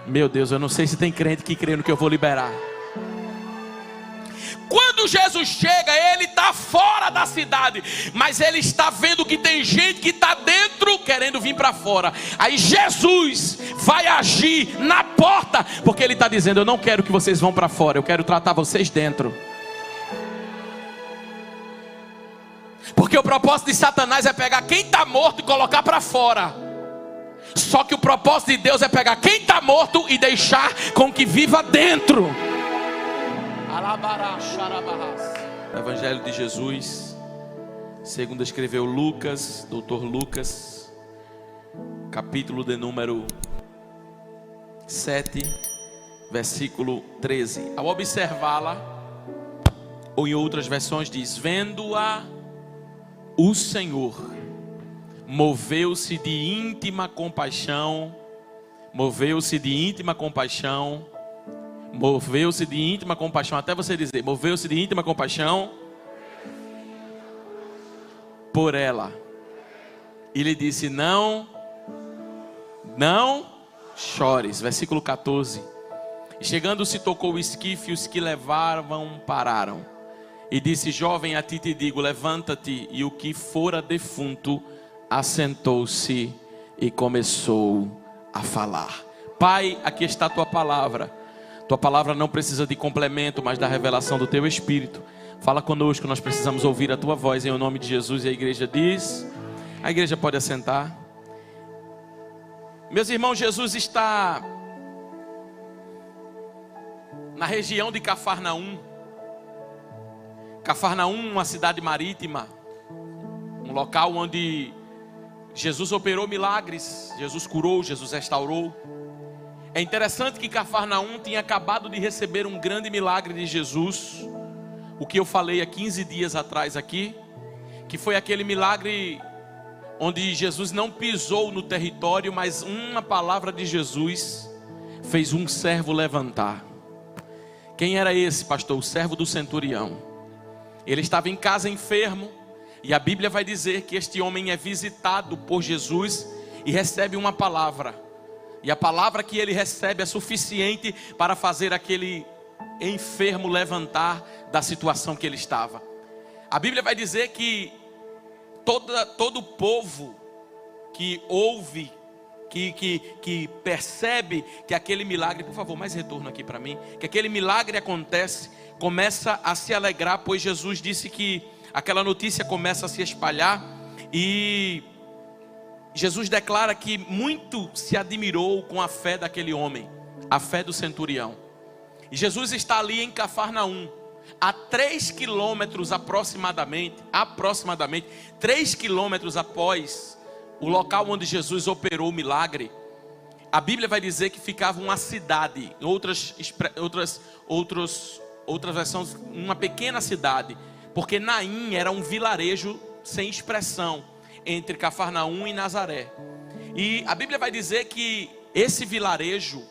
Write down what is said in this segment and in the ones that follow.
Meu Deus, eu não sei se tem crente que crê no que eu vou liberar. Quando Jesus chega, ele está fora da cidade, mas ele está vendo que tem gente que está dentro querendo vir para fora. Aí Jesus vai agir na porta, porque ele está dizendo: eu não quero que vocês vão para fora, eu quero tratar vocês dentro. Porque o propósito de Satanás é pegar quem está morto e colocar para fora. Só que o propósito de Deus é pegar quem está morto e deixar com que viva dentro. Evangelho de Jesus, segundo escreveu Lucas, doutor Lucas, capítulo de número 7, versículo 13. Ao observá-la, ou em outras versões diz: vendo-a, o Senhor moveu-se de íntima compaixão, moveu-se de íntima compaixão, moveu-se de íntima compaixão, até você dizer, moveu-se de íntima compaixão por ela. E lhe disse: não chores. Versículo 14. E chegando-se, tocou o esquife, os que levavam pararam. E disse: jovem, a ti te digo, levanta-te. E o que fora defunto assentou-se e começou a falar. Pai, aqui está a tua palavra. Tua palavra não precisa de complemento, mas da revelação do teu Espírito. Fala conosco, nós precisamos ouvir a tua voz, em o nome de Jesus. E a igreja diz: a igreja pode assentar. Meus irmãos, Jesus está na região de Cafarnaum. Cafarnaum, uma cidade marítima, um local onde Jesus operou milagres, Jesus curou, Jesus restaurou. É interessante que Cafarnaum tinha acabado de receber um grande milagre de Jesus, o que eu falei há 15 dias atrás aqui, que foi aquele milagre onde Jesus não pisou no território, mas uma palavra de Jesus fez um servo levantar. Quem era esse, pastor? O servo do centurião. Ele estava em casa enfermo, e a Bíblia vai dizer que este homem é visitado por Jesus e recebe uma palavra. E a palavra que ele recebe é suficiente para fazer aquele enfermo levantar da situação que ele estava. A Bíblia vai dizer que todo povo que ouve, que percebe que aquele milagre, por favor, mais retorno aqui para mim, que aquele milagre acontece, começa a se alegrar, pois Jesus disse que aquela notícia começa a se espalhar, e Jesus declara que muito se admirou com a fé daquele homem, a fé do centurião. E Jesus está ali em Cafarnaum, a 3 quilômetros aproximadamente 3 quilômetros após o local onde Jesus operou o milagre. A Bíblia vai dizer que ficava uma cidade, outras versões, uma pequena cidade, porque Naim era um vilarejo sem expressão entre Cafarnaum e Nazaré. E a Bíblia vai dizer que esse vilarejo,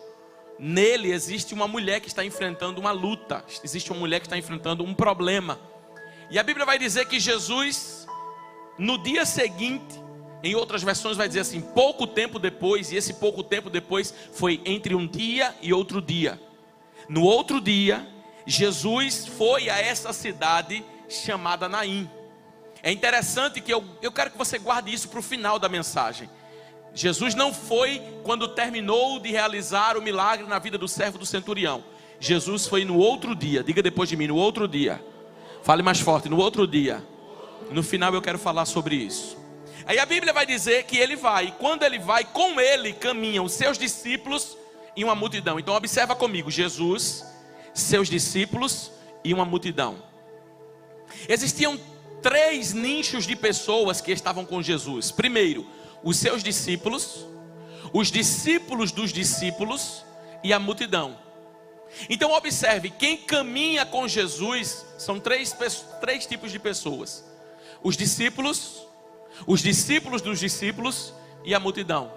nele existe uma mulher que está enfrentando uma luta, existe uma mulher que está enfrentando um problema. E a Bíblia vai dizer que Jesus, no dia seguinte, em outras versões vai dizer assim, pouco tempo depois, e esse pouco tempo depois foi entre um dia e outro dia. No outro dia, Jesus foi a essa cidade chamada Naim. É interessante que eu quero que você guarde isso para o final da mensagem. Jesus não foi quando terminou de realizar o milagre na vida do servo do centurião. Jesus foi no outro dia. Diga depois de mim, no outro dia. Fale mais forte, no outro dia. No final eu quero falar sobre isso. Aí a Bíblia vai dizer que ele vai, e quando ele vai, com ele caminham os seus discípulos e uma multidão. Então observa comigo, Jesus, seus discípulos e uma multidão. Existiam 3 nichos de pessoas que estavam com Jesus. Primeiro, os seus discípulos, os discípulos dos discípulos e a multidão. Então observe, quem caminha com Jesus são três tipos de pessoas: os discípulos dos discípulos e a multidão.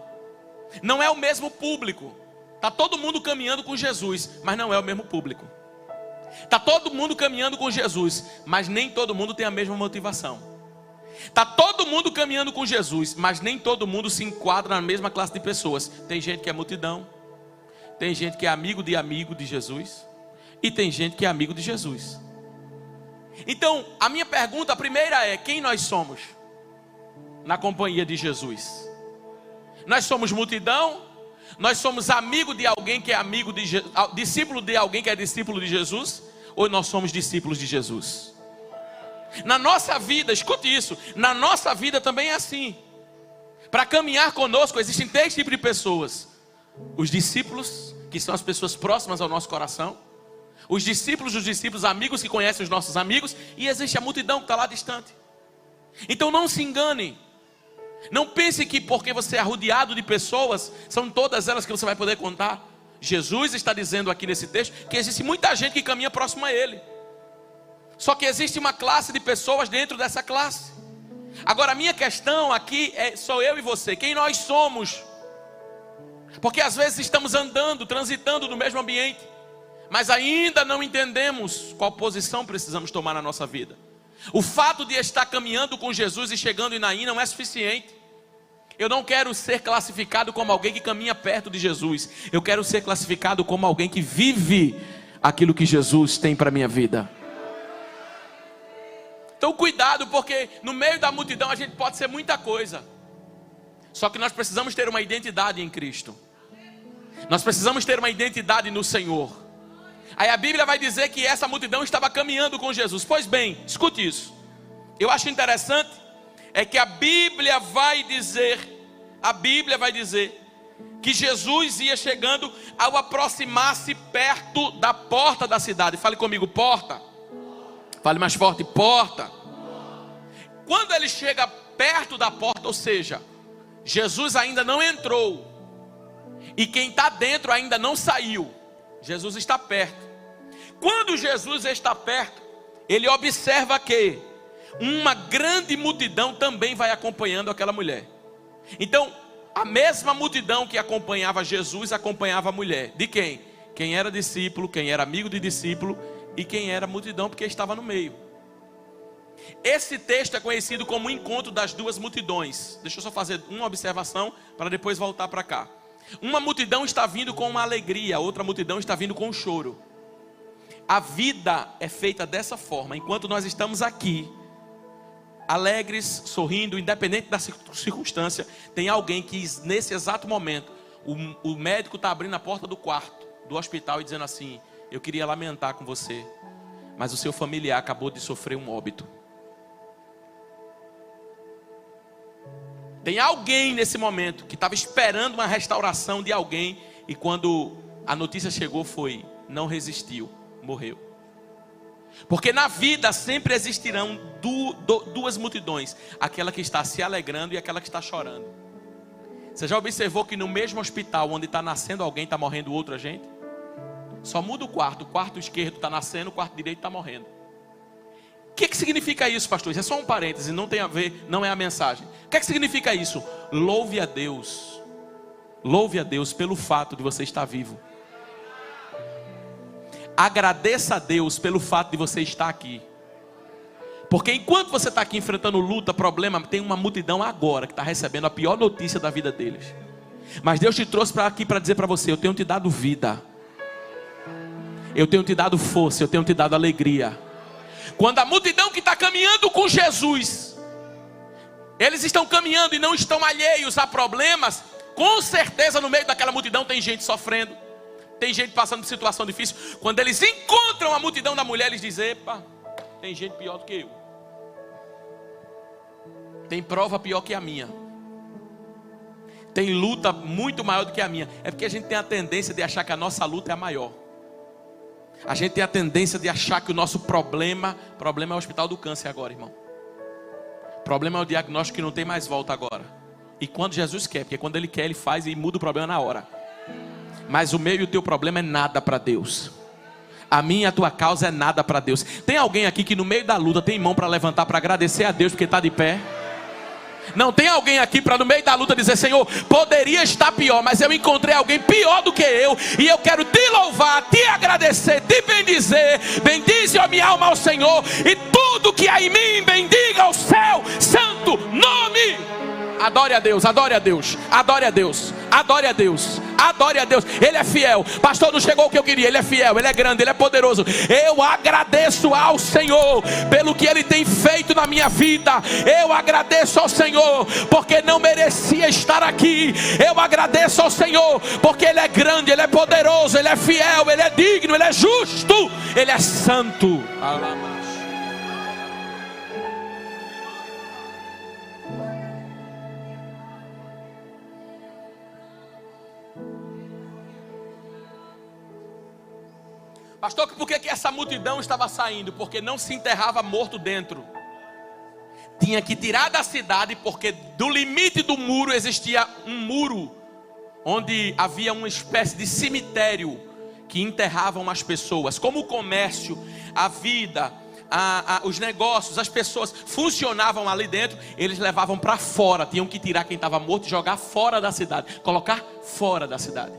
Não é o mesmo público. Está todo mundo caminhando com Jesus, mas não é o mesmo público. Está todo mundo caminhando com Jesus, mas nem todo mundo tem a mesma motivação. Está todo mundo caminhando com Jesus, mas nem todo mundo se enquadra na mesma classe de pessoas. Tem gente que é multidão, Tem gente que é amigo de Jesus. E tem gente que é amigo de Jesus. Então, a minha pergunta, a primeira é: quem nós somos na companhia de Jesus? Nós somos multidão? Nós somos amigo de alguém que é amigo de Jesus, discípulo de alguém que é discípulo de Jesus? Ou nós somos discípulos de Jesus? Na nossa vida, escute isso, na nossa vida também é assim. Para caminhar conosco existem 3 tipos de pessoas: os discípulos, que são as pessoas próximas ao nosso coração; os discípulos dos discípulos, amigos que conhecem os nossos amigos; e existe a multidão que está lá distante. Então não se engane. Não pense que porque você é rodeado de pessoas, são todas elas que você vai poder contar. Jesus está dizendo aqui nesse texto que existe muita gente que caminha próximo a Ele. Só que existe uma classe de pessoas dentro dessa classe. Agora a minha questão aqui sou eu e você, quem nós somos? Porque às vezes estamos andando, transitando no mesmo ambiente, mas ainda não entendemos qual posição precisamos tomar na nossa vida. O fato de estar caminhando com Jesus e chegando em Naim não é suficiente. Eu não quero ser classificado como alguém que caminha perto de Jesus. Eu quero ser classificado como alguém que vive aquilo que Jesus tem para a minha vida. Então cuidado, porque no meio da multidão a gente pode ser muita coisa. Só que nós precisamos ter uma identidade em Cristo. Nós precisamos ter uma identidade no Senhor. Aí a Bíblia vai dizer que essa multidão estava caminhando com Jesus. Pois bem, escute isso. Eu acho interessante é que a Bíblia vai dizer que Jesus ia chegando ao aproximar-se perto da porta da cidade. Fale comigo, porta. Fale mais forte, porta. Quando ele chega perto da porta, ou seja, Jesus ainda não entrou e quem está dentro ainda não saiu, Jesus está perto. Quando Jesus está perto, ele observa que uma grande multidão também vai acompanhando aquela mulher. Então, a mesma multidão que acompanhava Jesus, acompanhava a mulher. De quem? Quem era discípulo, quem era amigo de discípulo e quem era multidão, porque estava no meio. Esse texto é conhecido como o encontro das duas multidões. Deixa eu só fazer uma observação para depois voltar para cá. Uma multidão está vindo com uma alegria, outra multidão está vindo com um choro. A vida é feita dessa forma. Enquanto nós estamos aqui, alegres, sorrindo, independente da circunstância, tem alguém que nesse exato momento, o médico está abrindo a porta do quarto do hospital e dizendo assim: eu queria lamentar com você, mas o seu familiar acabou de sofrer um óbito. Tem alguém nesse momento que estava esperando uma restauração de alguém, e quando a notícia chegou foi: não resistiu, morreu. Porque na vida sempre existirão duas multidões: aquela que está se alegrando e aquela que está chorando. Você já observou que no mesmo hospital onde está nascendo alguém, está morrendo outra gente? Só muda o quarto esquerdo está nascendo, o quarto direito está morrendo. O que significa isso, pastor? Isso é só um parêntese, não tem a ver, não é a mensagem. O que significa isso? Louve a Deus pelo fato de você estar vivo. Agradeça a Deus pelo fato de você estar aqui. Porque enquanto você está aqui enfrentando luta, problema, tem uma multidão agora que está recebendo a pior notícia da vida deles. Mas Deus te trouxe aqui para dizer para você: eu tenho te dado vida, eu tenho te dado força, eu tenho te dado alegria. Quando a multidão que está caminhando com Jesus, eles estão caminhando e não estão alheios a problemas, com certeza no meio daquela multidão tem gente sofrendo, tem gente passando por situação difícil. Quando eles encontram a multidão da mulher, eles dizem: epa, tem gente pior do que eu, tem prova pior que a minha, tem luta muito maior do que a minha. É porque a gente tem a tendência de achar que a nossa luta é a maior. A gente tem a tendência de achar que o nosso problema é o hospital do câncer agora, irmão. Problema é o diagnóstico que não tem mais volta agora. E quando Jesus quer, porque quando Ele quer, Ele faz e muda o problema na hora. Mas o meu e o teu problema é nada para Deus. A minha e a tua causa é nada para Deus. Tem alguém aqui que no meio da luta tem mão para levantar, para agradecer a Deus porque está de pé? Não tem alguém aqui para no meio da luta dizer: Senhor, poderia estar pior, mas eu encontrei alguém pior do que eu, e eu quero te louvar, te agradecer, te bendizer. Bendize a minha alma ao Senhor, e tudo que há em mim bendiga o seu santo nome. Adore a Deus, adore a Deus, adore a Deus, adore a Deus, Adore a Deus, Ele é fiel. Pastor, não chegou o que eu queria. Ele é fiel, Ele é grande, Ele é poderoso. Eu agradeço ao Senhor pelo que Ele tem feito na minha vida. Eu agradeço ao Senhor porque não merecia estar aqui. Eu agradeço ao Senhor porque Ele é grande, Ele é poderoso, Ele é fiel, Ele é digno, Ele é justo, Ele é santo. Pastor, por que essa multidão estava saindo? Porque não se enterrava morto dentro. Tinha que tirar da cidade, porque do limite do muro existia um muro, onde havia uma espécie de cemitério que enterravam as pessoas. Como o comércio, a vida, os negócios, as pessoas funcionavam ali dentro, eles levavam para fora. Tinham que tirar quem estava morto e jogar fora da cidade, colocar fora da cidade.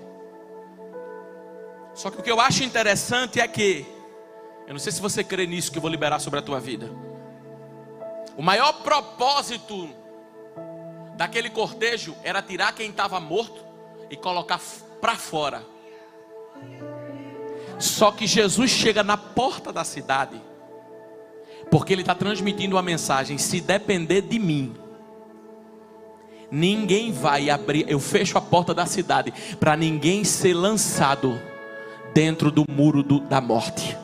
Só que o que eu acho interessante é que, eu não sei se você crê nisso que eu vou liberar sobre a tua vida, o maior propósito daquele cortejo era tirar quem estava morto e colocar para fora. Só que Jesus chega na porta da cidade, porque Ele está transmitindo uma mensagem: se depender de mim, ninguém vai abrir. Eu fecho a porta da cidade para ninguém ser lançado dentro do muro da morte.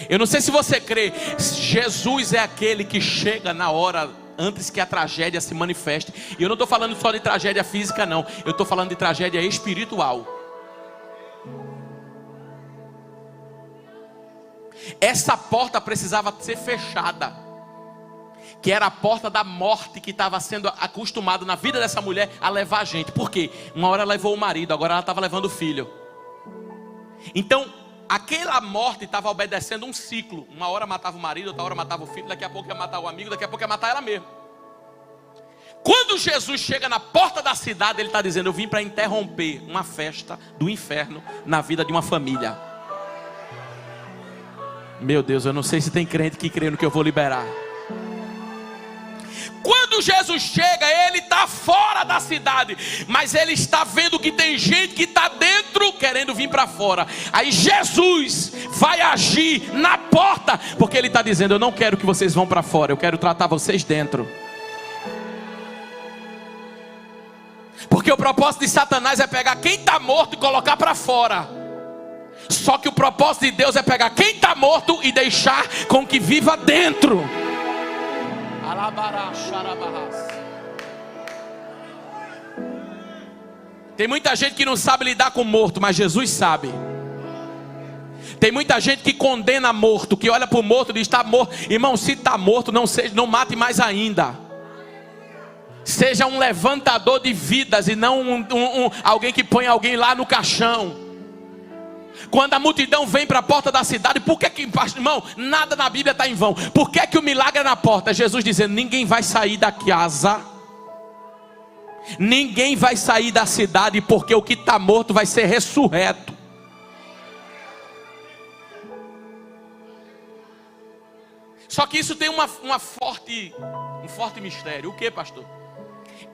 Eu não sei se você crê, Jesus é aquele que chega na hora antes que a tragédia se manifeste. E eu não estou falando só de tragédia física não, eu estou falando de tragédia espiritual. Essa porta precisava ser fechada, que era a porta da morte, que estava sendo acostumado na vida dessa mulher a levar a gente. Por quê? Uma hora levou o marido, agora ela estava levando o filho. Então aquela morte estava obedecendo um ciclo. Uma hora matava o marido, outra hora matava o filho, daqui a pouco ia matar o amigo, daqui a pouco ia matar ela mesma. Quando Jesus chega na porta da cidade, Ele está dizendo: eu vim para interromper uma festa do inferno na vida de uma família. Meu Deus, eu não sei se tem crente que crê no que eu vou liberar. Quando Jesus chega, Ele está fora da cidade, mas Ele está vendo que tem gente que está dentro querendo vir para fora. Aí Jesus vai agir na porta, porque Ele está dizendo: eu não quero que vocês vão para fora, eu quero tratar vocês dentro. Porque o propósito de Satanás é pegar quem está morto e colocar para fora. Só que o propósito de Deus é pegar quem está morto e deixar com que viva dentro. Tem muita gente que não sabe lidar com morto, mas Jesus sabe. Tem muita gente que condena morto, que olha para o morto e diz: está morto. Irmão, se está morto, não mate mais ainda. Seja um levantador de vidas e não alguém que põe alguém lá no caixão. Quando a multidão vem para a porta da cidade, por que irmão, nada na Bíblia está em vão. Por que o milagre é na porta? Jesus dizendo: ninguém vai sair da casa, ninguém vai sair da cidade, porque o que está morto vai ser ressurreto. Só que isso tem um forte mistério. O que, pastor?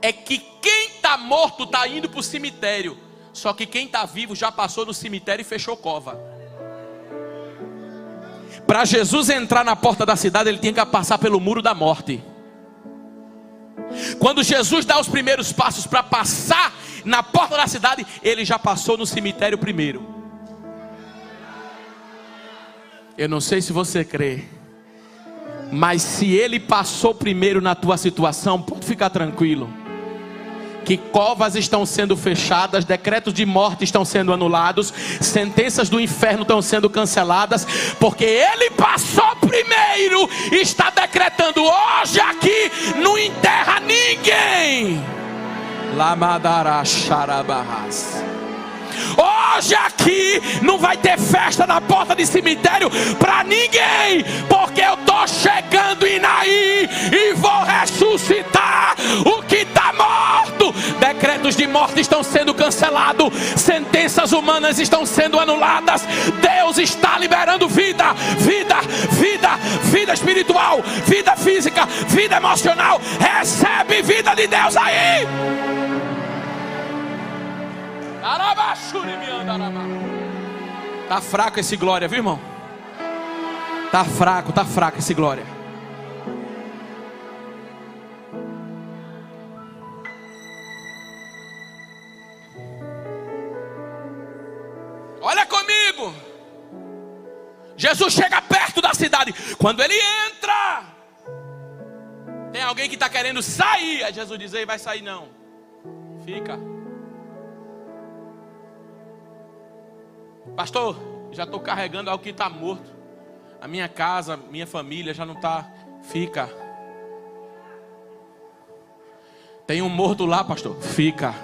É que quem está morto está indo para o cemitério, só que quem está vivo já passou no cemitério e fechou cova. Para Jesus entrar na porta da cidade, Ele tinha que passar pelo muro da morte. Quando Jesus dá os primeiros passos para passar na porta da cidade, Ele já passou no cemitério primeiro. Eu não sei se você crê, mas se Ele passou primeiro na tua situação, pode ficar tranquilo, que covas estão sendo fechadas, decretos de morte estão sendo anulados, sentenças do inferno estão sendo canceladas, porque Ele passou primeiro e está decretando: hoje aqui não enterra ninguém. Hoje aqui não vai ter festa na porta de cemitério para ninguém, porque eu estou chegando em Naí e vou ressuscitar o que está morto. Decretos de morte estão sendo cancelados, sentenças humanas estão sendo anuladas. Deus está liberando vida, vida, vida, vida espiritual, vida física, vida emocional. Recebe vida de Deus aí. Tá fraco esse glória, viu, irmão? Tá fraco esse glória. Olha comigo. Jesus chega perto da cidade. Quando ele entra, tem alguém que está querendo sair. Aí Jesus diz: ei, vai sair não, fica. Pastor, já estou carregando algo que está morto. A minha casa, minha família já não está. Fica. Tem um morto lá, pastor. Fica.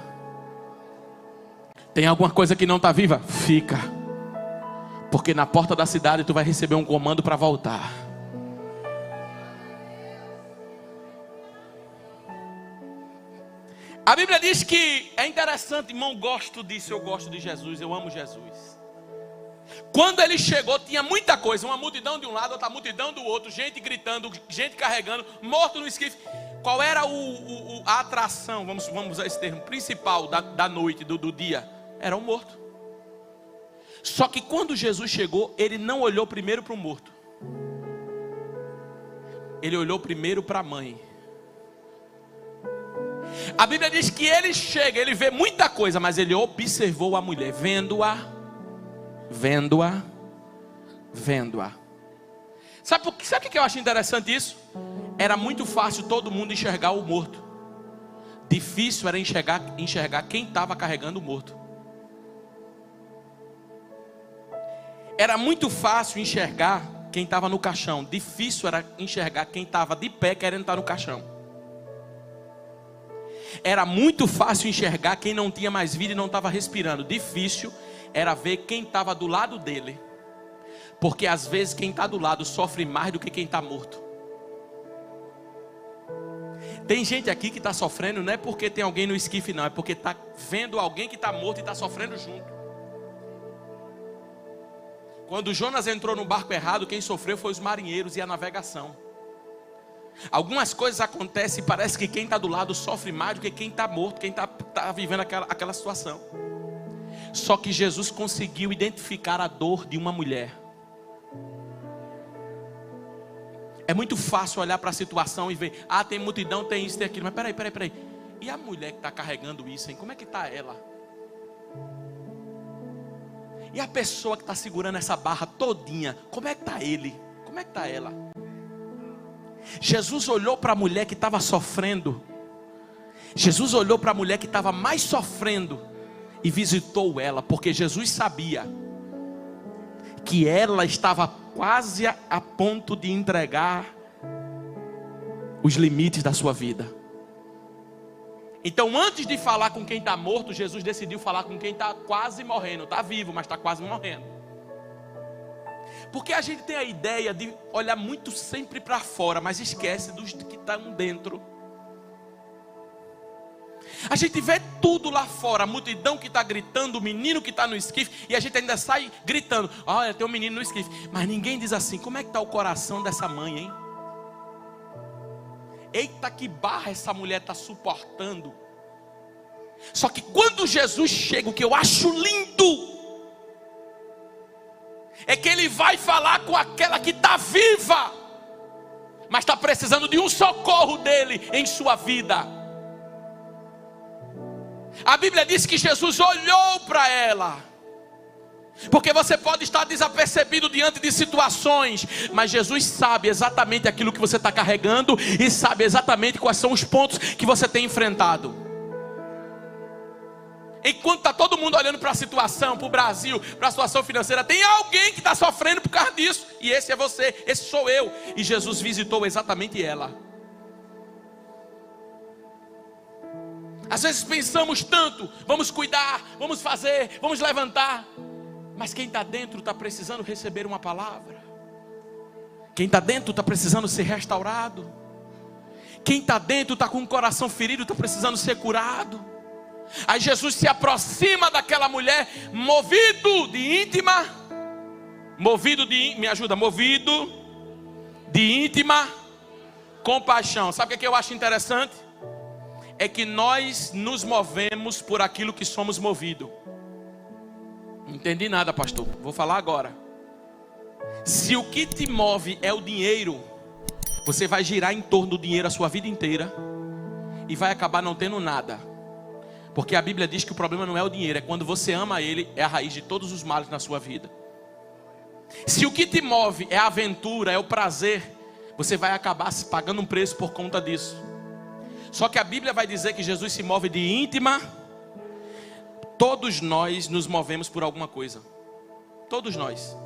Tem alguma coisa que não está viva? Fica. Porque na porta da cidade tu vai receber um comando para voltar. A Bíblia diz que é interessante, irmão, gosto disso, eu gosto de Jesus, eu amo Jesus. Quando ele chegou tinha muita coisa, uma multidão de um lado, outra multidão do outro, gente gritando, gente carregando, morto no esquife. Qual era a atração, vamos usar esse termo, principal da noite, do dia? Era o morto. Só que quando Jesus chegou, ele não olhou primeiro para o morto. Ele olhou primeiro para a mãe. A Bíblia diz que ele chega, ele vê muita coisa, mas ele observou a mulher, vendo-a. Sabe o que eu acho interessante isso? Era muito fácil todo mundo enxergar o morto. Difícil era enxergar quem estava carregando o morto. Era muito fácil enxergar quem estava no caixão. Difícil era enxergar quem estava de pé querendo estar no caixão. Era muito fácil enxergar quem não tinha mais vida e não estava respirando. Difícil era ver quem estava do lado dele. Porque às vezes quem está do lado sofre mais do que quem está morto. Tem gente aqui que está sofrendo, não é porque tem alguém no esquife não, é porque está vendo alguém que está morto e está sofrendo junto. Quando Jonas entrou no barco errado, quem sofreu foi os marinheiros e a navegação. Algumas coisas acontecem e parece que quem está do lado sofre mais do que quem está morto, quem está vivendo aquela situação. Só que Jesus conseguiu identificar a dor de uma mulher. É muito fácil olhar para a situação e ver, tem multidão, tem isso, tem aquilo. Mas peraí. E a mulher que está carregando isso, hein? Como é que está ela? E a pessoa que está segurando essa barra todinha, como é que está ele? Como é que está ela? Jesus olhou para a mulher que estava sofrendo. Jesus olhou para a mulher que estava mais sofrendo e visitou ela, porque Jesus sabia que ela estava quase a ponto de entregar os limites da sua vida. Então, antes de falar com quem está morto, Jesus decidiu falar com quem está quase morrendo. Está vivo, mas está quase morrendo. Porque a gente tem a ideia de olhar muito sempre para fora, mas esquece dos que estão dentro. A gente vê tudo lá fora, a multidão que está gritando, o menino que está no esquife, e a gente ainda sai gritando, olha, tem um menino no esquife. Mas ninguém diz assim, como é que está o coração dessa mãe, hein? Eita, que barra essa mulher está suportando. Só que quando Jesus chega, o que eu acho lindo é que ele vai falar com aquela que está viva, mas está precisando de um socorro dele em sua vida. A Bíblia diz que Jesus olhou para ela. Porque você pode estar desapercebido diante de situações, mas Jesus sabe exatamente aquilo que você está carregando e sabe exatamente quais são os pontos que você tem enfrentado. Enquanto está todo mundo olhando para a situação, para o Brasil, para a situação financeira, tem alguém que está sofrendo por causa disso. E esse é você, esse sou eu. E Jesus visitou exatamente ela. Às vezes pensamos tanto, vamos cuidar, vamos fazer, vamos levantar. Mas quem está dentro está precisando receber uma palavra. Quem está dentro está precisando ser restaurado. Quem está dentro está com o coração ferido, está precisando ser curado. Aí Jesus se aproxima daquela mulher, movido de íntima compaixão. Sabe o que eu acho interessante? É que nós nos movemos por aquilo que somos movidos. Não entendi nada, pastor. Vou falar agora. Se o que te move é o dinheiro, você vai girar em torno do dinheiro a sua vida inteira e vai acabar não tendo nada. Porque a Bíblia diz que o problema não é o dinheiro, é quando você ama ele, é a raiz de todos os males na sua vida. Se o que te move é a aventura, é o prazer, você vai acabar se pagando um preço por conta disso. Só que a Bíblia vai dizer que Jesus se move de íntima. Todos nós nos movemos por alguma coisa. Todos nós.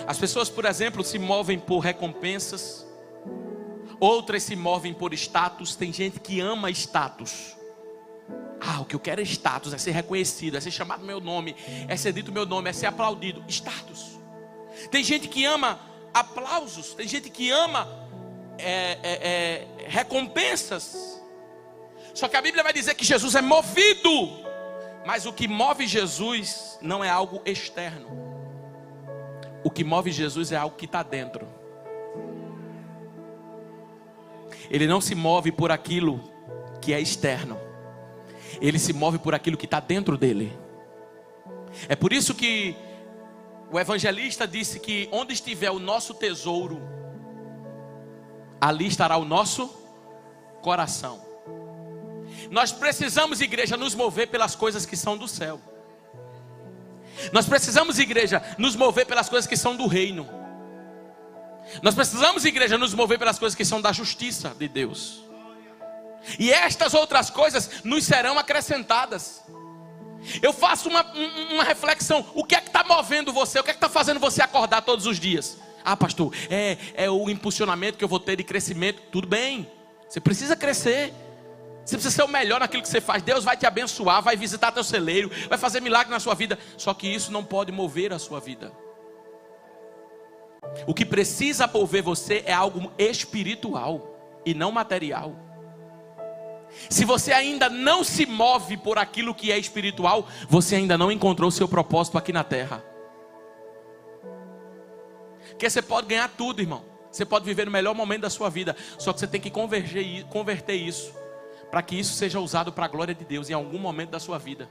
As pessoas, por exemplo, se movem por recompensas. Outras se movem por status. Tem gente que ama status. O que eu quero é status, é ser reconhecido, é ser chamado meu nome, é ser dito meu nome, é ser aplaudido. Status. Tem gente que ama aplausos. Tem gente que ama recompensas. Só que a Bíblia vai dizer que Jesus é movido. Mas o que move Jesus não é algo externo. O que move Jesus é algo que está dentro. Ele não se move por aquilo que é externo. Ele se move por aquilo que está dentro dele. É por isso que o evangelista disse que onde estiver o nosso tesouro, ali estará o nosso coração. Nós precisamos, igreja, nos mover pelas coisas que são do céu. Nós precisamos, igreja, nos mover pelas coisas que são do reino. Nós precisamos, igreja, nos mover pelas coisas que são da justiça de Deus. E estas outras coisas nos serão acrescentadas. Eu faço uma reflexão. O que é que está movendo você? O que é que está fazendo você acordar todos os dias? Pastor, é o impulsionamento que eu vou ter de crescimento. Tudo bem, você precisa crescer. Você precisa ser o melhor naquilo que você faz. Deus vai te abençoar, vai visitar teu celeiro, vai fazer milagre na sua vida. Só que isso não pode mover a sua vida. O que precisa mover você é algo espiritual e não material. Se você ainda não se move por aquilo que é espiritual, você ainda não encontrou o seu propósito aqui na terra. Porque você pode ganhar tudo, irmão. Você pode viver no melhor momento da sua vida. Só que você tem que converter isso, para que isso seja usado para a glória de Deus em algum momento da sua vida.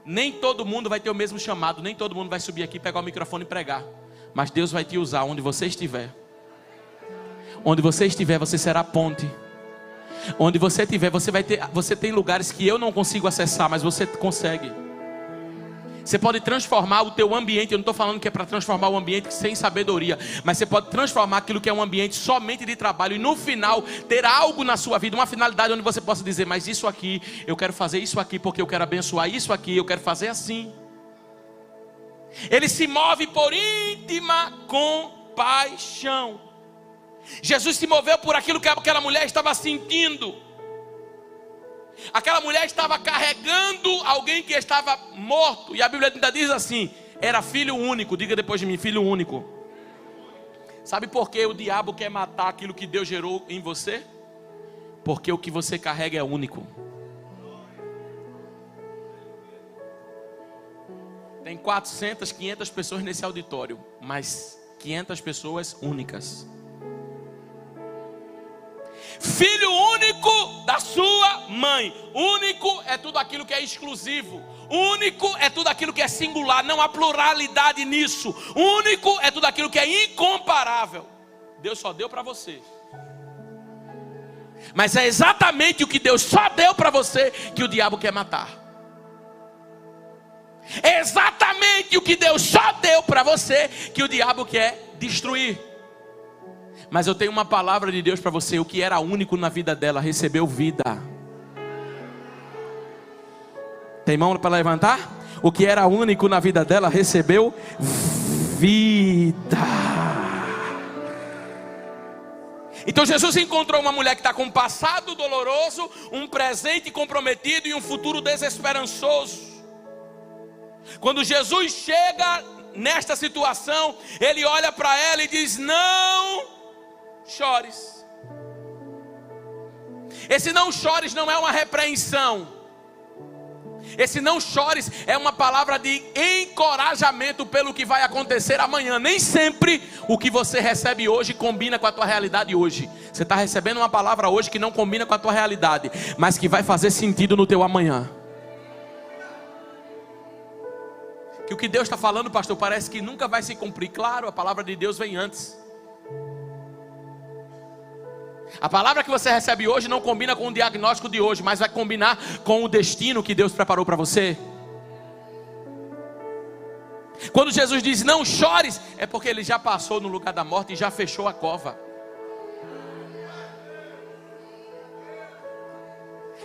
Nem todo mundo vai ter o mesmo chamado. Nem todo mundo vai subir aqui, pegar o microfone e pregar. Mas Deus vai te usar onde você estiver. Onde você estiver, você será ponte. Onde você estiver, você tem lugares que eu não consigo acessar, mas você consegue. Você pode transformar o teu ambiente. Eu não estou falando que é para transformar o ambiente sem sabedoria, mas você pode transformar aquilo que é um ambiente somente de trabalho, e no final ter algo na sua vida, uma finalidade onde você possa dizer: mas isso aqui, eu quero fazer isso aqui porque eu quero abençoar isso aqui, eu quero fazer assim. Ele se move por íntima compaixão. Jesus se moveu por aquilo que aquela mulher estava sentindo. Aquela mulher estava carregando alguém que estava morto. E a Bíblia ainda diz assim: era filho único. Diga depois de mim: filho único. Sabe por que o diabo quer matar aquilo que Deus gerou em você? Porque o que você carrega é único. Tem 400, 500 pessoas nesse auditório, mas 500 pessoas únicas. Filho único da sua mãe. Único é tudo aquilo que é exclusivo. Único é tudo aquilo que é singular. Não há pluralidade nisso. Único é tudo aquilo que é incomparável. Deus só deu para você. Mas é exatamente o que Deus só deu para você que o diabo quer matar. É exatamente o que Deus só deu para você que o diabo quer destruir. Mas eu tenho uma palavra de Deus para você. O que era único na vida dela recebeu vida. Tem mão para levantar? O que era único na vida dela recebeu vida. Então Jesus encontrou uma mulher que está com um passado doloroso, um presente comprometido e um futuro desesperançoso. Quando Jesus chega nesta situação, ele olha para ela e diz: não chores. Esse não chores não é uma repreensão. Esse não chores é uma palavra de encorajamento pelo que vai acontecer amanhã. Nem sempre o que você recebe hoje combina com a tua realidade hoje. Você está recebendo uma palavra hoje que não combina com a tua realidade, mas que vai fazer sentido no teu amanhã. que o que Deus está falando, pastor, parece que nunca vai se cumprir. Claro, a palavra de Deus vem antes. A palavra que você recebe hoje não combina com o diagnóstico de hoje, mas vai combinar com o destino que Deus preparou para você. Quando Jesus diz não chores, é porque ele já passou no lugar da morte e já fechou a cova.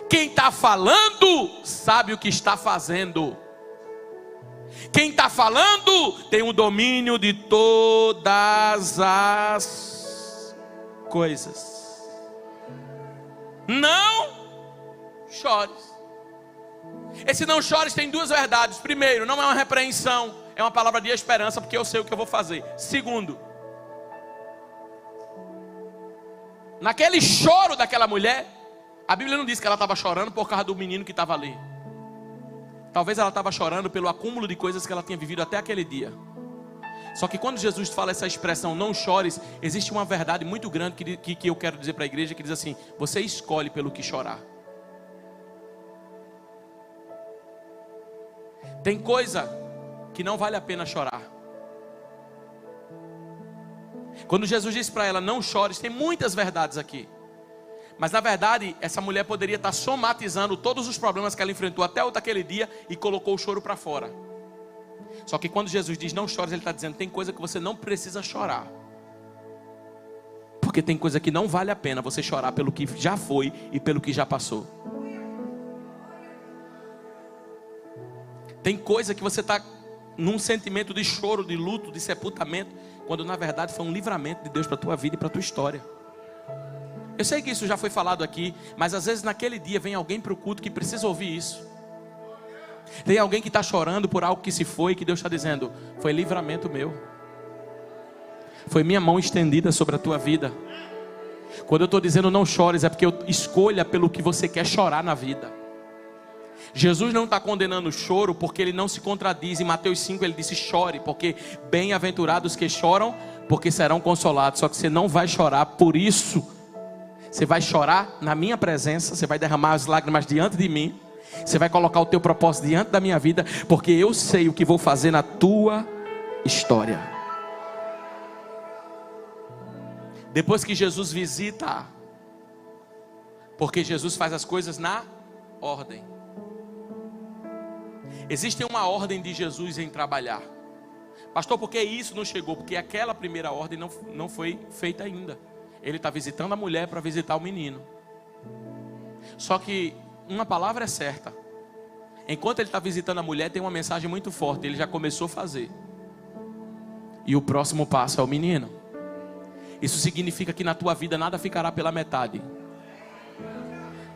Quem está falando sabe o que está fazendo. Quem está falando tem o domínio de todas as coisas. Não chores. Esse não chores tem duas verdades. Primeiro, não é uma repreensão, é uma palavra de esperança, porque eu sei o que eu vou fazer. Segundo, naquele choro daquela mulher, a Bíblia não diz que ela estava chorando por causa do menino que estava ali. Talvez ela estava chorando pelo acúmulo de coisas que ela tinha vivido até aquele dia. Só que quando Jesus fala essa expressão, não chores, existe uma verdade muito grande que eu quero dizer para a igreja, que diz assim: você escolhe pelo que chorar. Tem coisa que não vale a pena chorar. Quando Jesus disse para ela, não chores, tem muitas verdades aqui. Mas na verdade, essa mulher poderia estar somatizando todos os problemas que ela enfrentou até aquele dia e colocou o choro para fora. Só que quando Jesus diz não chores, ele está dizendo, tem coisa que você não precisa chorar. Porque tem coisa que não vale a pena você chorar pelo que já foi e pelo que já passou. Tem coisa que você está num sentimento de choro, de luto, de sepultamento, quando na verdade foi um livramento de Deus para a tua vida e para a tua história. Eu sei que isso já foi falado aqui, mas às vezes naquele dia vem alguém para o culto que precisa ouvir isso. Tem alguém que está chorando por algo que se foi, que Deus está dizendo, foi livramento meu. Foi minha mão estendida sobre a tua vida. Quando eu estou dizendo não chores, é porque eu escolha pelo que você quer chorar na vida. Jesus não está condenando o choro, porque ele não se contradiz. Em Mateus 5 ele disse chore, porque bem-aventurados que choram, porque serão consolados. Só que você não vai chorar por isso. Você vai chorar na minha presença, você vai derramar as lágrimas diante de mim, você vai colocar o teu propósito diante da minha vida, porque eu sei o que vou fazer na tua história. Depois que Jesus visita, porque Jesus faz as coisas na ordem. Existe uma ordem de Jesus em trabalhar. Pastor, por que isso não chegou? Porque aquela primeira ordem não foi feita ainda. Ele está visitando a mulher para visitar o menino. Só que uma palavra é certa. Enquanto ele está visitando a mulher, tem uma mensagem muito forte. Ele já começou a fazer. E o próximo passo é o menino. Isso significa que na tua vida nada ficará pela metade.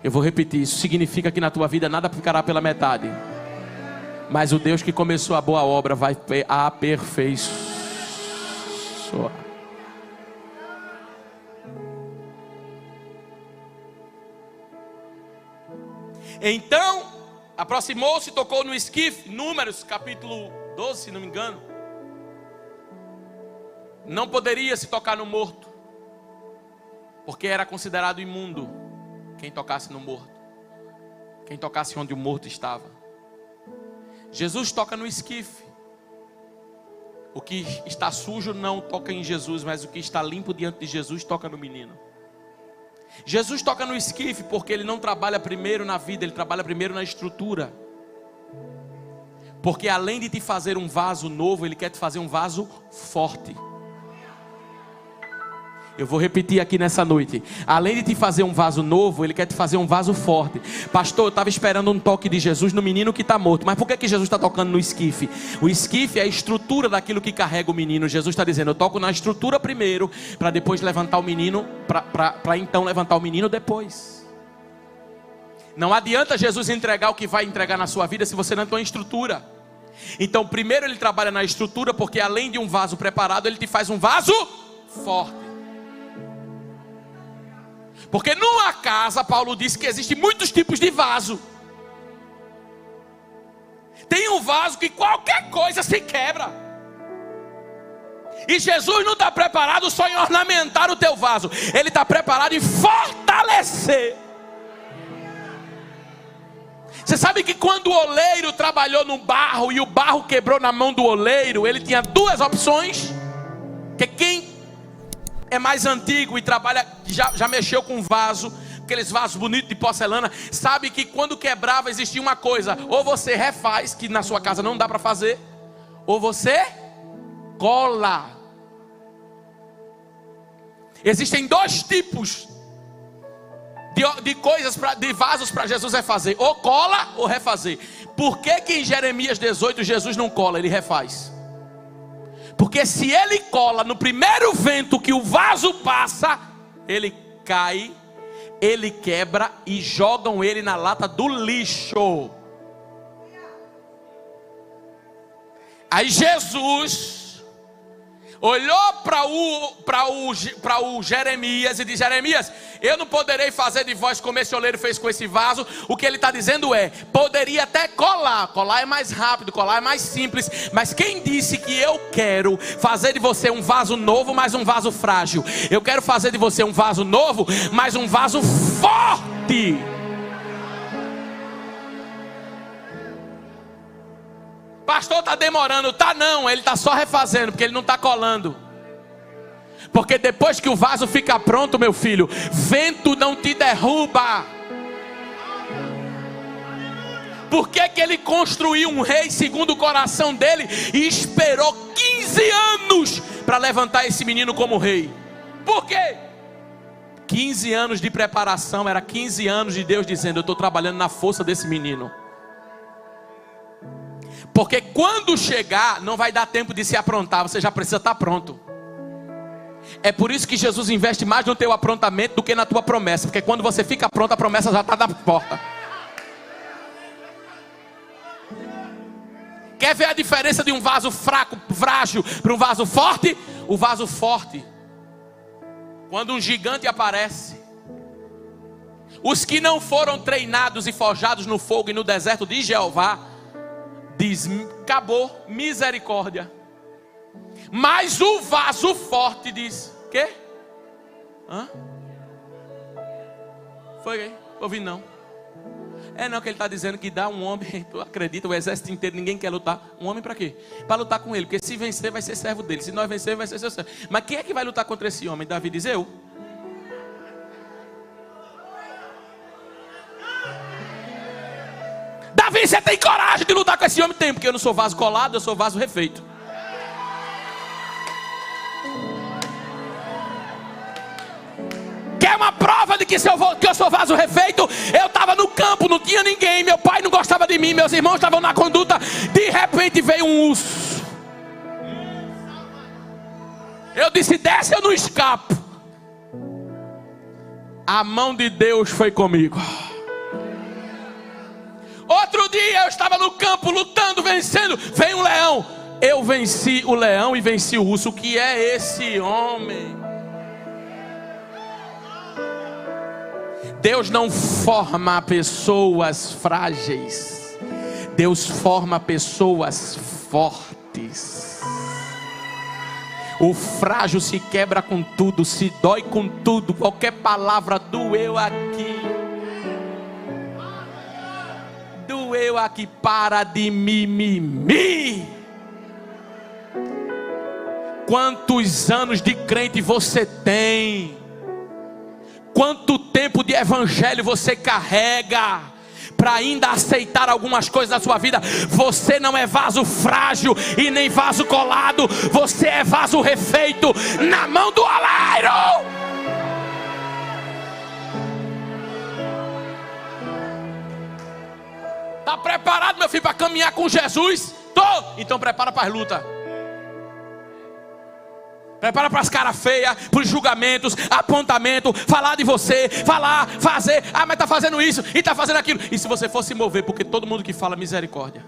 Eu vou repetir. Isso significa que na tua vida nada ficará pela metade. Mas o Deus que começou a boa obra vai aperfeiçoar. Então, aproximou-se, tocou no esquife, Números capítulo 12, se não me engano. Não poderia se tocar no morto, porque era considerado imundo quem tocasse no morto, quem tocasse onde o morto estava. Jesus toca no esquife. O que está sujo não toca em Jesus, mas o que está limpo diante de Jesus toca no menino. Jesus toca no esquife porque ele não trabalha primeiro na vida, ele trabalha primeiro na estrutura. Porque além de te fazer um vaso novo, ele quer te fazer um vaso forte. Eu vou repetir aqui nessa noite. Além de te fazer um vaso novo, ele quer te fazer um vaso forte. Pastor, eu estava esperando um toque de Jesus no menino que está morto. Mas por que Jesus está tocando no esquife? O esquife é a estrutura daquilo que carrega o menino. Jesus está dizendo, eu toco na estrutura primeiro, para depois levantar o menino, para então levantar o menino depois. Não adianta Jesus entregar o que vai entregar na sua vida se você não tem uma estrutura. Então primeiro ele trabalha na estrutura, porque além de um vaso preparado, ele te faz um vaso forte. Porque numa casa, Paulo disse que existem muitos tipos de vaso. Tem um vaso que qualquer coisa se quebra. E Jesus não está preparado só em ornamentar o teu vaso. Ele está preparado em fortalecer. Você sabe que quando o oleiro trabalhou no barro e o barro quebrou na mão do oleiro, ele tinha duas opções. Que quem é mais antigo e trabalha, já mexeu com vaso, aqueles vasos bonitos de porcelana, sabe que quando quebrava existia uma coisa: ou você refaz, que na sua casa não dá para fazer, ou você cola. Existem dois tipos de coisas, de vasos para Jesus refazer: ou cola ou refazer. Por que em Jeremias 18 Jesus não cola, ele refaz? Porque se ele cola no primeiro vento que o vaso passa, ele cai, ele quebra e jogam ele na lata do lixo. Aí Jesus olhou para o Jeremias e disse: Jeremias, eu não poderei fazer de vós como esse oleiro fez com esse vaso. O que ele está dizendo é: poderia até colar é mais rápido, colar é mais simples, mas quem disse que eu quero fazer de você um vaso novo, mas um vaso frágil? Eu quero fazer de você um vaso novo, mas um vaso forte. Pastor, está demorando. Tá não, ele está só refazendo, porque ele não está colando. Porque depois que o vaso fica pronto, meu filho, vento não te derruba. Por que ele construiu um rei segundo o coração dele e esperou 15 anos para levantar esse menino como rei? Por quê? 15 anos de preparação, era 15 anos de Deus dizendo: eu estou trabalhando na força desse menino. Porque quando chegar, não vai dar tempo de se aprontar, você já precisa estar pronto. É por isso que Jesus investe mais no teu aprontamento do que na tua promessa. Porque quando você fica pronto, a promessa já está na porta. Quer ver a diferença de um vaso fraco, frágil, para um vaso forte? O vaso forte, quando um gigante aparece, os que não foram treinados e forjados no fogo e no deserto de Jeová, diz: acabou, misericórdia. Mas o vaso forte diz: quê? Hã? Foi aí? Ouvi não. É não, que ele está dizendo que dá um homem. Tu acredita, o exército inteiro, ninguém quer lutar. Um homem para quê? Para lutar com ele, porque se vencer vai ser servo dele, se nós vencer vai ser seu servo. Mas quem é que vai lutar contra esse homem? Davi diz: eu. Davi, você tem coragem de lutar com esse homem? Tem, porque eu não sou vaso colado, eu sou vaso refeito. Quer uma prova de que eu sou vaso refeito? Eu estava no campo, não tinha ninguém, meu pai não gostava de mim, meus irmãos estavam na conduta, de repente veio um urso. Eu disse: desce, eu não escapo. A mão de Deus foi comigo. Outro dia eu estava no campo lutando, vencendo, veio um leão. Eu venci o leão e venci o urso. O que é esse homem? Deus não forma pessoas frágeis, Deus forma pessoas fortes. O frágil se quebra com tudo, se dói com tudo. Qualquer palavra: doeu aqui, doeu aqui. Para de mimimi. Quantos anos de crente você tem? Quanto tempo de evangelho você carrega para ainda aceitar algumas coisas da sua vida? Você não é vaso frágil e nem vaso colado. Você é vaso refeito na mão do oleiro. Está preparado, meu filho, para caminhar com Jesus? Tô. Então prepara para as lutas. Prepara para as caras feias, para os julgamentos, apontamento, falar de você, falar, fazer. Ah, mas está fazendo isso e está fazendo aquilo. E se você for se mover, porque todo mundo que fala misericórdia.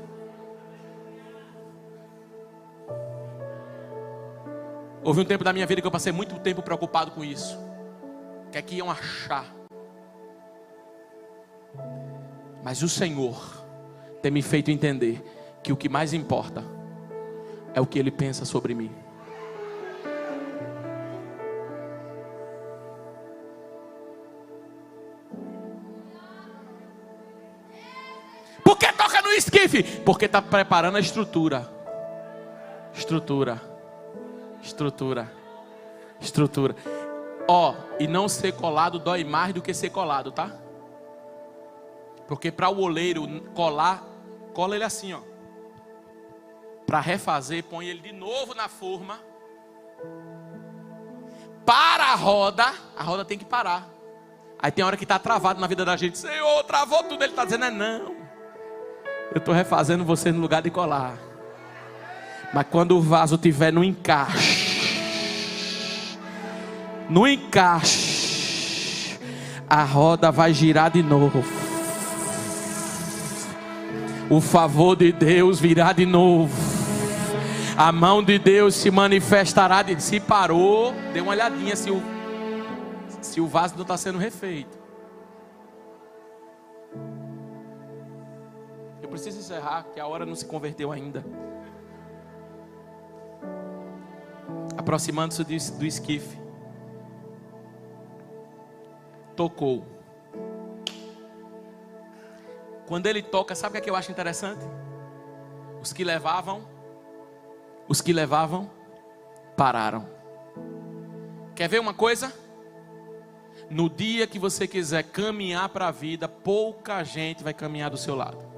Houve um tempo da minha vida que eu passei muito tempo preocupado com isso. O que é que iam achar? Mas o Senhor tem me feito entender que o que mais importa é o que Ele pensa sobre mim. esquife? Porque está preparando a estrutura. Estrutura. Ó, e não ser colado dói mais do que ser colado, tá? Porque para o oleiro colar, cola ele assim, ó. Para refazer, põe ele de novo na forma. Para a roda tem que parar. Aí tem hora que está travado na vida da gente. Senhor, travou tudo. Ele está dizendo, não. Eu estou refazendo você no lugar de colar. Mas quando o vaso estiver no encaixe, a roda vai girar de novo. O favor de Deus virá de novo. A mão de Deus se manifestará. Se parou, dê uma olhadinha se o vaso não está sendo refeito. Eu preciso encerrar, que a hora não se converteu ainda. Aproximando-se do esquife, tocou. Quando ele toca, sabe o que eu acho interessante? Os que levavam pararam. Quer ver uma coisa? No dia que você quiser caminhar para a vida, pouca gente vai caminhar do seu lado.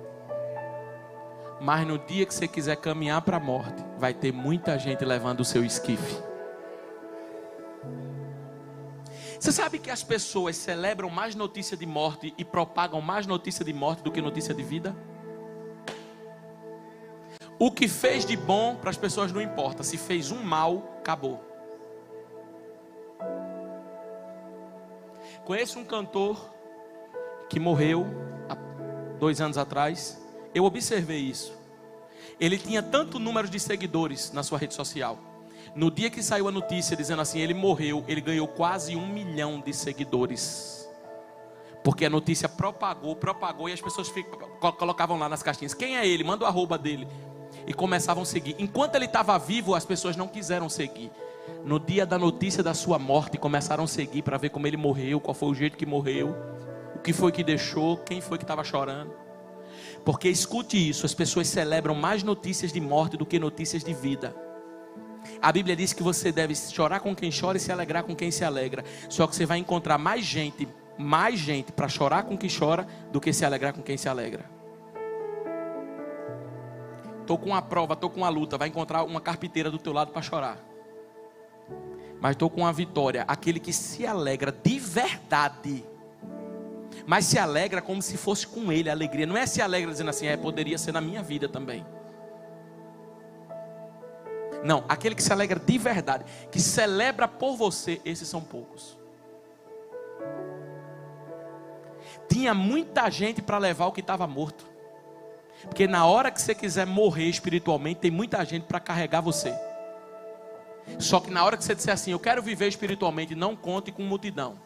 Mas no dia que você quiser caminhar para a morte, vai ter muita gente levando o seu esquife. Você sabe que as pessoas celebram mais notícia de morte e propagam mais notícia de morte do que notícia de vida? O que fez de bom para as pessoas não importa. Se fez um mal, acabou. Conheço um cantor que morreu há 2 anos atrás. Eu observei isso. Ele tinha tanto número de seguidores na sua rede social. No dia que saiu a notícia dizendo assim, ele morreu, ele ganhou quase 1 milhão de seguidores. Porque a notícia propagou e as pessoas colocavam lá nas caixinhas. Quem é ele? Manda o arroba dele. E começavam a seguir. Enquanto ele estava vivo, as pessoas não quiseram seguir. No dia da notícia da sua morte, começaram a seguir para ver como ele morreu, qual foi o jeito que morreu, o que foi que deixou, quem foi que estava chorando. Porque escute isso, as pessoas celebram mais notícias de morte do que notícias de vida. A Bíblia diz que você deve chorar com quem chora e se alegrar com quem se alegra. Só que você vai encontrar mais gente para chorar com quem chora do que se alegrar com quem se alegra. Estou com uma prova, estou com uma luta, vai encontrar uma carpinteira do teu lado para chorar. Mas estou com uma vitória, aquele que se alegra de verdade. Mas se alegra como se fosse com ele a alegria. Não é se alegra dizendo assim, poderia ser na minha vida também. Não, aquele que se alegra de verdade, que celebra por você, esses são poucos. Tinha muita gente para levar o que estava morto. Porque na hora que você quiser morrer espiritualmente, tem muita gente para carregar você. Só que na hora que você disser assim, eu quero viver espiritualmente, não conte com multidão.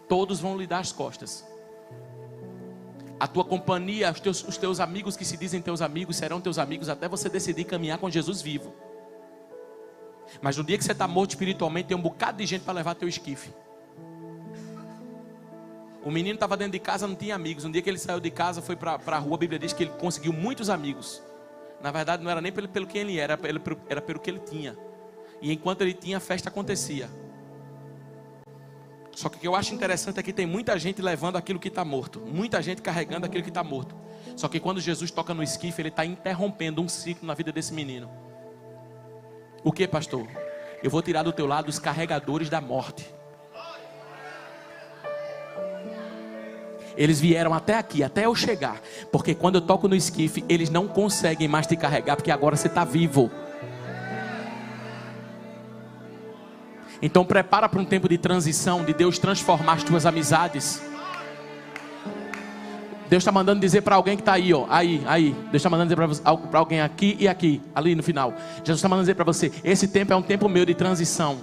Todos vão lhe dar as costas. A tua companhia, os teus amigos que se dizem teus amigos, serão teus amigos até você decidir caminhar com Jesus vivo. Mas no dia que você está morto espiritualmente, tem um bocado de gente para levar teu esquife. O menino estava dentro de casa, não tinha amigos. Um dia que ele saiu de casa, foi para a rua, a Bíblia diz que ele conseguiu muitos amigos. Na verdade não era nem pelo que ele era pelo que ele tinha. E enquanto ele tinha, a festa acontecia. Só que o que eu acho interessante é que tem muita gente levando aquilo que está morto. Muita gente carregando aquilo que está morto. Só que quando Jesus toca no esquife, ele está interrompendo um ciclo na vida desse menino. O que, pastor? Eu vou tirar do teu lado os carregadores da morte. Eles vieram até aqui, até eu chegar. Porque quando eu toco no esquife, eles não conseguem mais te carregar, porque agora você está vivo. Então prepara para um tempo de transição, de Deus transformar as tuas amizades. Deus está mandando dizer para alguém que está aí, ó, aí. Deus está mandando dizer para alguém aqui e aqui, ali no final. Jesus está mandando dizer para você, esse tempo é um tempo meu de transição.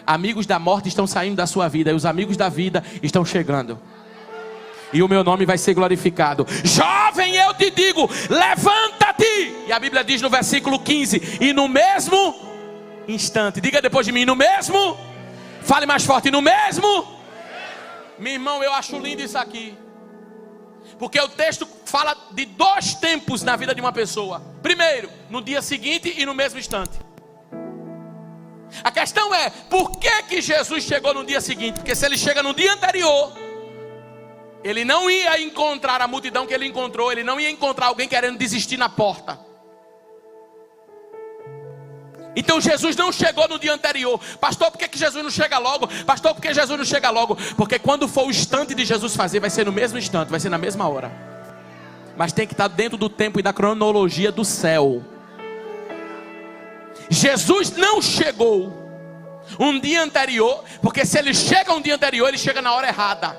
Amigos da morte estão saindo da sua vida, e os amigos da vida estão chegando. E o meu nome vai ser glorificado. Jovem, eu te digo, levanta-te. E a Bíblia diz no versículo 15, e no mesmo instante, diga depois de mim, no mesmo, fale mais forte, no mesmo. Meu irmão, eu acho lindo isso aqui. Porque o texto fala de 2 tempos na vida de uma pessoa. Primeiro, no dia seguinte e no mesmo instante. A questão é, por que Jesus chegou no dia seguinte? Porque se ele chega no dia anterior, ele não ia encontrar a multidão que ele encontrou, ele não ia encontrar alguém querendo desistir na porta. Então Jesus não chegou no dia anterior. Pastor, por que Jesus não chega logo? Pastor, por que Jesus não chega logo? Porque quando for o instante de Jesus fazer, vai ser no mesmo instante, vai ser na mesma hora. Mas tem que estar dentro do tempo e da cronologia do céu. Jesus não chegou um dia anterior, porque se ele chega um dia anterior, ele chega na hora errada.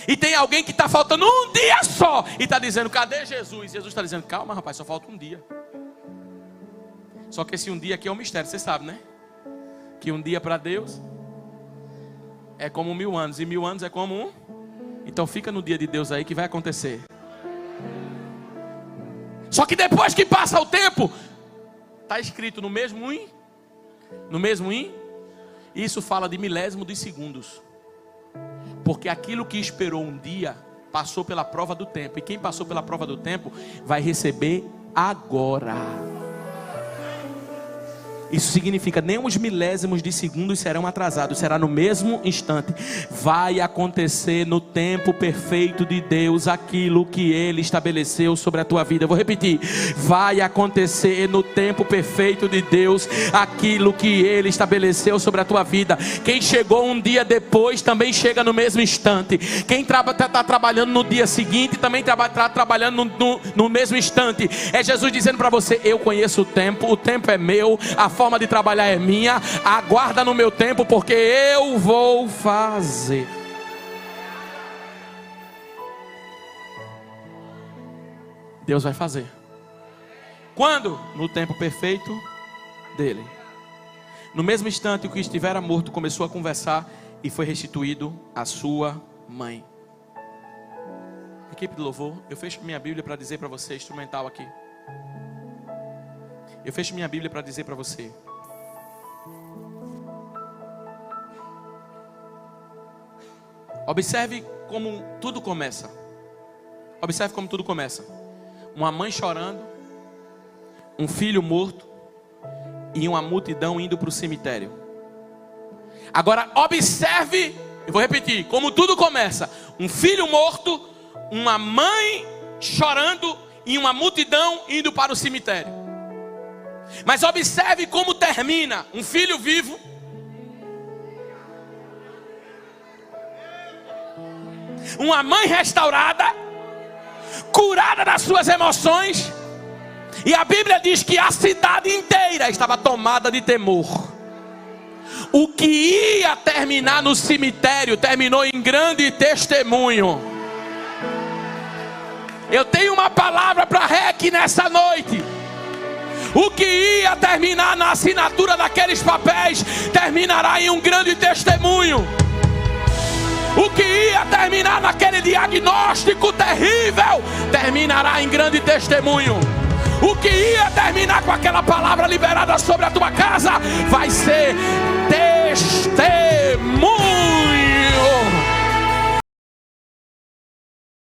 E tem alguém que está faltando um dia só e está dizendo, cadê Jesus? Jesus está dizendo, calma rapaz, só falta um dia. Só que esse um dia aqui é um mistério, você sabe, né? Que um dia para Deus é como 1000 anos, e 1000 anos é como um. Então fica no dia de Deus aí que vai acontecer. Só que depois que passa o tempo, está escrito no mesmo in. No mesmo in. Isso fala de milésimo de segundos. Porque aquilo que esperou um dia, passou pela prova do tempo. E quem passou pela prova do tempo, vai receber agora. Isso significa, nem os milésimos de segundos serão atrasados, será no mesmo instante. Vai acontecer no tempo perfeito de Deus aquilo que Ele estabeleceu sobre a tua vida. Eu vou repetir, vai acontecer no tempo perfeito de Deus aquilo que Ele estabeleceu sobre a tua vida. Quem chegou um dia depois também chega no mesmo instante. Quem está trabalhando no dia seguinte também está trabalhando no mesmo instante. É Jesus dizendo para você, eu conheço o tempo é meu, a forma de trabalhar é minha, aguarda no meu tempo, porque eu vou fazer. Deus vai fazer. Quando? No tempo perfeito dele. No mesmo instante, o que estivera morto começou a conversar e foi restituído à sua mãe. Equipe de louvor, eu fecho minha Bíblia para dizer para você, instrumental aqui. Eu fecho minha Bíblia para dizer para você. Observe como tudo começa. Observe como tudo começa. Uma mãe chorando, um filho morto e uma multidão indo para o cemitério. Agora observe, eu vou repetir, como tudo começa. Um filho morto, uma mãe chorando e uma multidão indo para o cemitério. Mas observe como termina. Um filho vivo, uma mãe restaurada, curada das suas emoções. E a Bíblia diz que a cidade inteira estava tomada de temor. O que ia terminar no cemitério terminou em grande testemunho. Eu tenho uma palavra para REC nessa noite. O que ia terminar na assinatura daqueles papéis terminará em um grande testemunho. O que ia terminar naquele diagnóstico terrível terminará em grande testemunho. O que ia terminar com aquela palavra liberada sobre a tua casa vai ser testemunho.